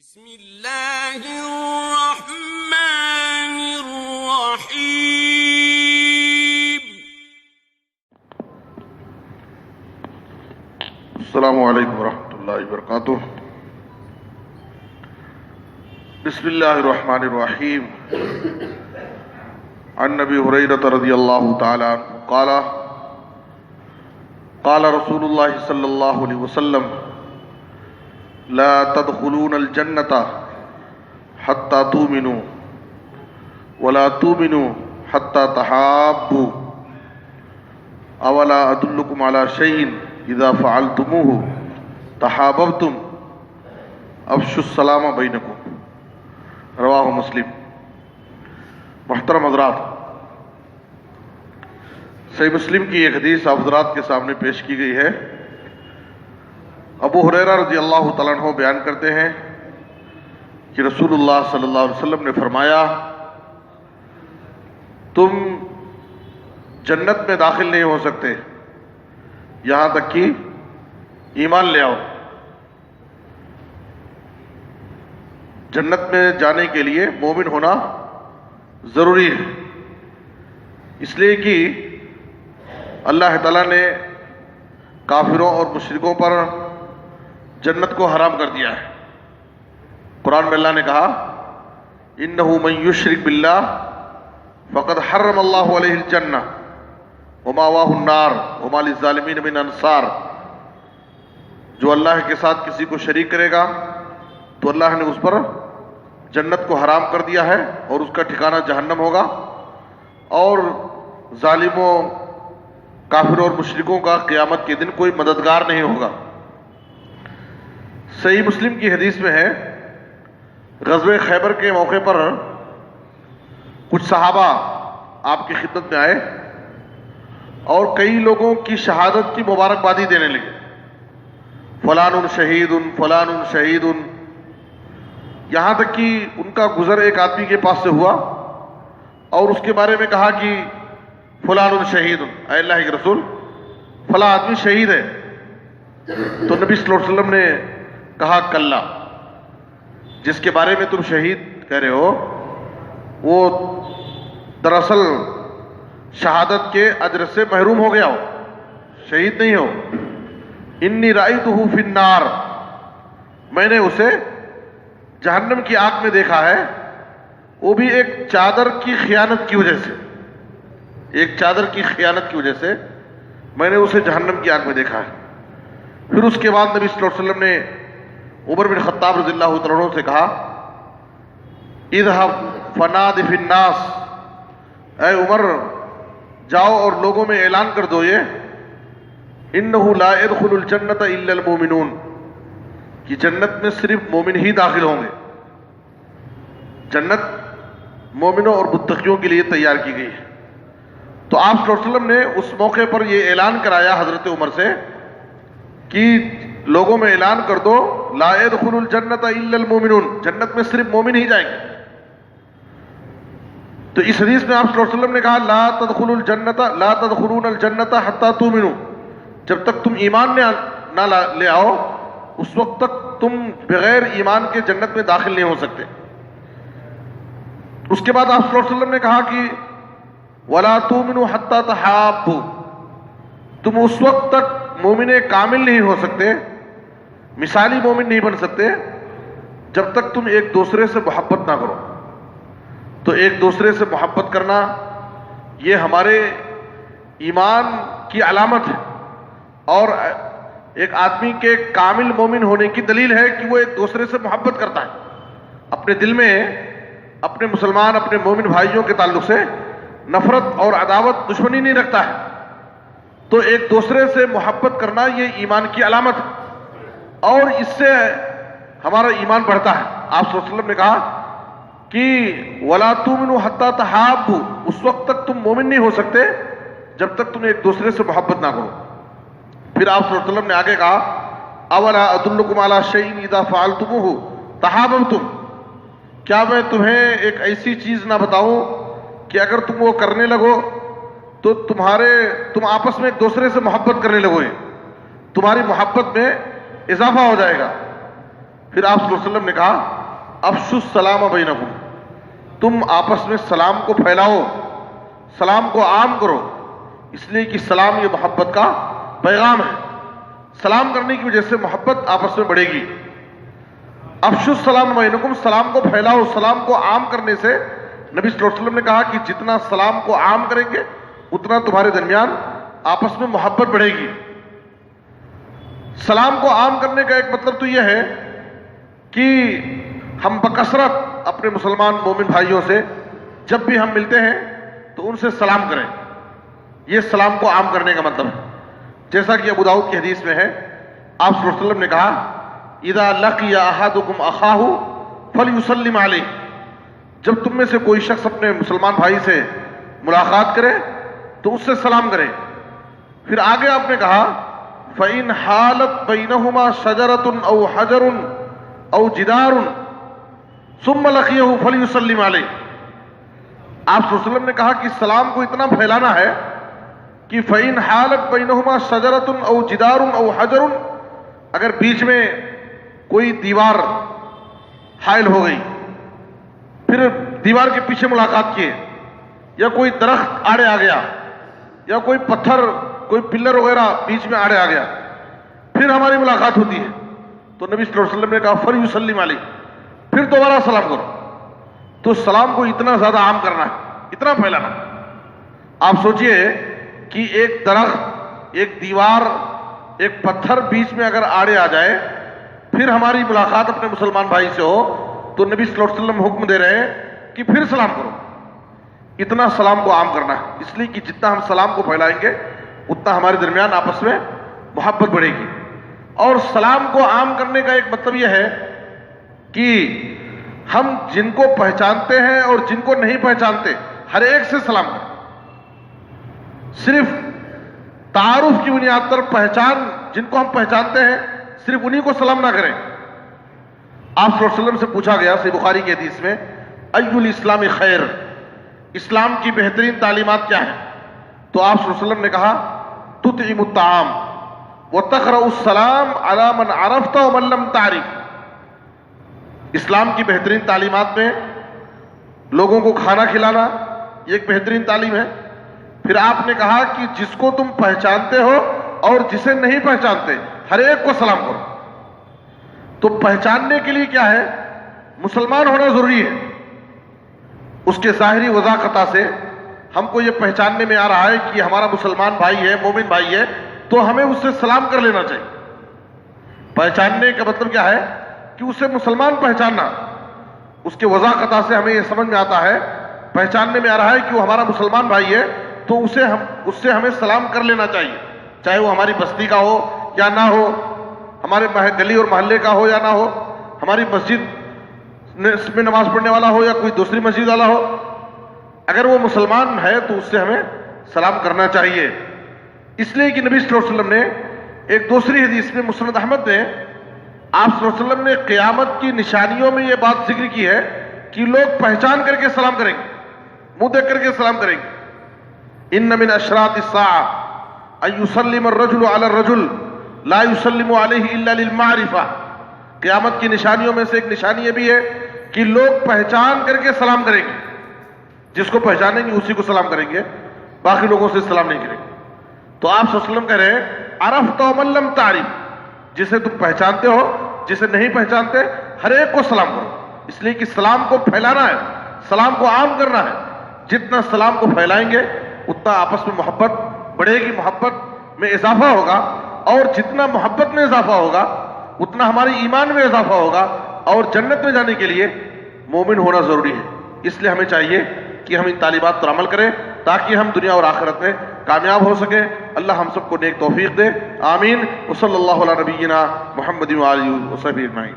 بسم اللہ الرحمن الرحیم۔ السلام علیکم ورحمۃ اللہ وبرکاتہ۔ بسم اللہ الرحمن الرحیم۔ عن نبی ہریرہ رضی اللہ تعالی عنہ قال قال رسول اللہ صلی اللہ علیہ وسلم لا تدخلون الجنة حتى تؤمنوا ولا تؤمنوا حتى تحابوا اولا ادلکم على شيء اذا فعلتموه تحاببتم افشوا السلام بینکم، رواہ مسلم۔ محترم حضرات، صحیح مسلم کی ایک حدیث آپ حضرات کے سامنے پیش کی گئی ہے۔ ابو ہریرہ رضی اللہ تعالیٰ عنہ بیان کرتے ہیں کہ رسول اللہ صلی اللہ علیہ وسلم نے فرمایا، تم جنت میں داخل نہیں ہو سکتے یہاں تک کہ ایمان لے آؤ۔ جنت میں جانے کے لیے مومن ہونا ضروری ہے، اس لیے کہ اللہ تعالیٰ نے کافروں اور مشرکوں پر جنت کو حرام کر دیا ہے۔ قرآن میں اللہ نے کہا، اِنَّهُ مَن يُشْرِكْ بِاللَّهِ فَقَدْ حَرَّمَ اللَّهُ عَلَيْهِ الْجَنَّةَ وَمَأْوَاهُ النَّارُ وَمَا لِلظَّالِمِينَ مِنْ أَنصَارٍ۔ جو اللہ کے ساتھ کسی کو شریک کرے گا تو اللہ نے اس پر جنت کو حرام کر دیا ہے اور اس کا ٹھکانہ جہنم ہوگا، اور ظالموں، کافروں اور مشرکوں کا قیامت کے دن کوئی مددگار نہیں ہوگا۔ صحیح مسلم کی حدیث میں ہے، غزوہ خیبر کے موقع پر کچھ صحابہ آپ کی خدمت میں آئے اور کئی لوگوں کی شہادت کی مبارکبادی دینے لگے، فلان شہید فلان شہید، یہاں تک کہ ان کا گزر ایک آدمی کے پاس سے ہوا اور اس کے بارے میں کہا کہ فلان شہید، اے اللہ کے رسول فلاں آدمی شہید ہے۔ تو نبی صلی اللہ علیہ وسلم نے کہا، کلا، جس کے بارے میں تم شہید کہہ رہے ہو وہ دراصل شہادت کے اجر سے محروم ہو گیا ہو، شہید نہیں ہو۔ انی رأیتہ فی النار، میں نے اسے جہنم کی آگ میں دیکھا ہے، وہ بھی ایک چادر کی خیانت کی وجہ سے، ایک چادر کی خیانت کی وجہ سے میں نے اسے جہنم کی آگ میں دیکھا ہے۔ پھر اس کے بعد نبی صلی اللہ علیہ وسلم نے عمر بن خطاب رضی اللہ تعالیٰ عنہ سے کہا، اذهب فنادِ فی الناس، اے عمر جاؤ اور لوگوں میں اعلان کر دو یہ، انہ لا يدخل الجنۃ الا المؤمنون، کہ جنت میں صرف مومن ہی داخل ہوں گے۔ جنت مومنوں اور متقیوں کے لیے تیار کی گئی ہے۔ تو آپ صلی اللہ علیہ وسلم نے اس موقع پر یہ اعلان کرایا حضرت عمر سے کہ لوگوں میں اعلان کر دو، لا يدخل الجنۃ الا المؤمنون، جنت میں صرف مومن ہی جائیں گے۔ تو اس حدیث میں آپ صلی اللہ علیہ وسلم نے کہا، لا تدخلون الجنۃ حتی تؤمنوا، جب تک تم ایمان نہ لے آؤ اس وقت تک تم بغیر ایمان کے جنت میں داخل نہیں ہو سکتے۔ اس کے بعد آپ صلی اللہ علیہ وسلم نے کہا کہ وَلَا تُؤْمِنُوا حَتَّى تَحَابُّوا، تم اس وقت تک مومن کامل نہیں ہو سکتے، مثالی مومن نہیں بن سکتے جب تک تم ایک دوسرے سے محبت نہ کرو۔ تو ایک دوسرے سے محبت کرنا یہ ہمارے ایمان کی علامت ہے، اور ایک آدمی کے کامل مومن ہونے کی دلیل ہے کہ وہ ایک دوسرے سے محبت کرتا ہے، اپنے دل میں اپنے مسلمان، اپنے مومن بھائیوں کے تعلق سے نفرت اور عداوت، دشمنی نہیں رکھتا ہے۔ تو ایک دوسرے سے محبت کرنا یہ ایمان کی علامت ہے، اور اس سے ہمارا ایمان بڑھتا ہے۔ آپ صلی اللہ علیہ وسلم نے کہا کہ وَلَا تُؤْمِنُوا حَتَّى تَحَابُّوا، اس وقت تک تم مومن نہیں ہو سکتے جب تک تم ایک دوسرے سے محبت نہ کرو۔ پھر آپ صلی اللہ علیہ وسلم نے آگے کہا، اولا ادلکم علی شیء اذا فعلتموہ تحاببتم، کیا میں تمہیں ایک ایسی چیز نہ بتاؤں کہ اگر تم وہ کرنے لگو تو تم آپس میں ایک دوسرے سے محبت کرنے لگو، تمہاری محبت میں اضافہ ہو جائے گا۔ پھر آپ صلی اللہ علیہ وسلم نے کہا افشوا السلام بینکم، تم آپس میں سلام کو پھیلاؤ، سلام کو عام کرو، اس لیے کہ سلام یہ محبت کا پیغام ہے، سلام کرنے کی وجہ سے محبت آپس میں بڑھے گی۔ افشوا السلام بینکم، سلام کو پھیلاؤ، سلام کو عام کرنے سے نبی صلی اللہ علیہ وسلم نے کہا کہ جتنا سلام کو عام کریں گے اتنا تمہارے درمیان آپس میں محبت بڑھے گی۔ سلام کو عام کرنے کا ایک مطلب تو یہ ہے کہ ہم بکثرت اپنے مسلمان مومن بھائیوں سے جب بھی ہم ملتے ہیں تو ان سے سلام کریں، یہ سلام کو عام کرنے کا مطلب ہے۔ جیسا کہ ابو داؤد کی حدیث میں ہے، آپ صلی اللہ علیہ وسلم نے کہا اذا لقی احدکم اخاہ فلیسلم علیہ، جب تم میں سے کوئی شخص اپنے مسلمان بھائی سے ملاقات کرے تو اس سے سلام کرے۔ پھر آگے آپ نے کہا فَإِنْ حَالَتْ بَيْنَهُمَا شَجَرَةٌ أَوْ حَجَرٌ أَوْ جِدَارٌ ثُمَّ لَقِيَهُ فَلْيُسَلِّمْ عَلَيْهِ۔ آپ صلی اللہ علیہ وسلم نے کہا کہ سلام کو اتنا پھیلانا ہے کہ فَإِنْ حَالَتْ بَيْنَهُمَا شَجَرَةٌ أَوْ جِدَارٌ أَوْ حَجَرٌ، اگر بیچ میں کوئی دیوار حائل ہو گئی، پھر دیوار کے پیچھے ملاقات کیے، یا کوئی درخت آڑے آ گیا، یا کوئی پتھر کوئی پلر وغیرہ بیچ میں آڑے آ گیا، پھر ہماری ملاقات ہوتی ہے تو نبی صلی اللہ علیہ وسلم نے کہا فلیسلم علیہ، پھر دوبارہ سلام کرو۔ تو سلام کو اتنا زیادہ عام کرنا ہے، اتنا پھیلانا۔ آپ سوچئے کہ ایک درخت، ایک دیوار، ایک پتھر بیچ میں اگر آڑے آ جائے پھر ہماری ملاقات اپنے مسلمان بھائی سے ہو تو نبی صلی اللہ علیہ وسلم حکم دے رہے ہیں کہ پھر سلام کرو۔ اتنا سلام کو عام کرنا ہے، اس لیے کہ جتنا ہم سلام کو پھیلائیں گے اتنا ہمارے درمیان آپس میں محبت بڑھے گی۔ اور سلام کو عام کرنے کا ایک مطلب یہ ہے کہ ہم جن کو پہچانتے ہیں اور جن کو نہیں پہچانتے ہر ایک سے سلام کریں۔ صرف تعارف کی بنیاد پر پہچان، جن کو ہم پہچانتے ہیں صرف انہی کو سلام نہ کریں۔ آپ صلی اللہ علیہ وسلم سے پوچھا گیا صحیح بخاری کی حدیث میں ای الاسلام خیر، اسلام کی بہترین تعلیمات کیا ہیں؟ تو آپ صلی اللہ علیہ وسلم نے کہا تطعم الطعام وتقرأ السلام علی من عرفت ومن لم تعرف۔ اسلام کی بہترین تعلیمات میں لوگوں کو کھانا کھلانا یہ ایک بہترین تعلیم ہے۔ پھر آپ نے کہا کہ جس کو تم پہچانتے ہو اور جسے نہیں پہچانتے ہر ایک کو سلام کرو۔ تو پہچاننے کے لیے کیا ہے؟ مسلمان ہونا ضروری ہے۔ اس کے ظاہری وضاحت سے ہم کو یہ پہچاننے میں آ رہا ہے کہ ہمارا مسلمان بھائی ہے، مومن بھائی ہے، تو ہمیں اس سے سلام کر لینا چاہیے۔ پہچاننے کا مطلب کیا ہے کہ اسے مسلمان پہچاننا، اس کے وضاحت سے ہمیں یہ سمجھ میں آتا ہے، پہچاننے میں آ رہا ہے کہ وہ ہمارا مسلمان بھائی ہے تو اس سے ہمیں سلام کر لینا چاہیے، چاہے وہ ہماری بستی کا ہو یا نہ ہو، ہمارے گلی اور محلے کا ہو یا نہ ہو، ہماری مسجد میں نماز پڑھنے والا ہو یا کوئی دوسری مسجد والا ہو، اگر وہ مسلمان ہے تو اس سے ہمیں سلام کرنا چاہیے۔ اس لیے کہ نبی صلی اللہ علیہ وسلم نے ایک دوسری حدیث میں مسند احمد میں آپ صلی اللہ علیہ وسلم نے قیامت کی نشانیوں میں یہ بات ذکر کی ہے کہ لوگ پہچان کر کے سلام کریں گے، منہ دیکھ کر کے سلام کریں گے۔ ان من اشراط الساعة ان يسلم الرجل على الرجل لا يسلم عليه الا للمعرفة۔ قیامت کی نشانیوں میں سے ایک نشانی یہ بھی ہے کہ لوگ پہچان کر کے سلام کریں گے، جس کو پہچانیں گے اسی کو سلام کریں گے، باقی لوگوں سے سلام نہیں کریں گے۔ تو آپ صلی اللہ علیہ وسلم کہہ رہے ہیں عرفت ومن لم تعرف، جسے تم پہچانتے ہو جسے نہیں پہچانتے ہر ایک کو سلام کرو، اس لیے کہ سلام کو پھیلانا ہے، سلام کو عام کرنا ہے۔ جتنا سلام کو پھیلائیں گے اتنا آپس میں محبت بڑھے گی، محبت میں اضافہ ہوگا، اور جتنا محبت میں اضافہ ہوگا اتنا ہماری ایمان میں اضافہ ہوگا، اور جنت میں جانے کے لیے مومن ہونا ضروری ہے۔ اس لیے ہمیں چاہیے کہ ہم ان تعلیمات پر عمل کریں تاکہ ہم دنیا اور آخرت میں کامیاب ہو سکیں۔ اللہ ہم سب کو نیک توفیق دے، آمین۔ وصلی اللہ علی نبینا محمد وآلہ وصحبہ اجمعین۔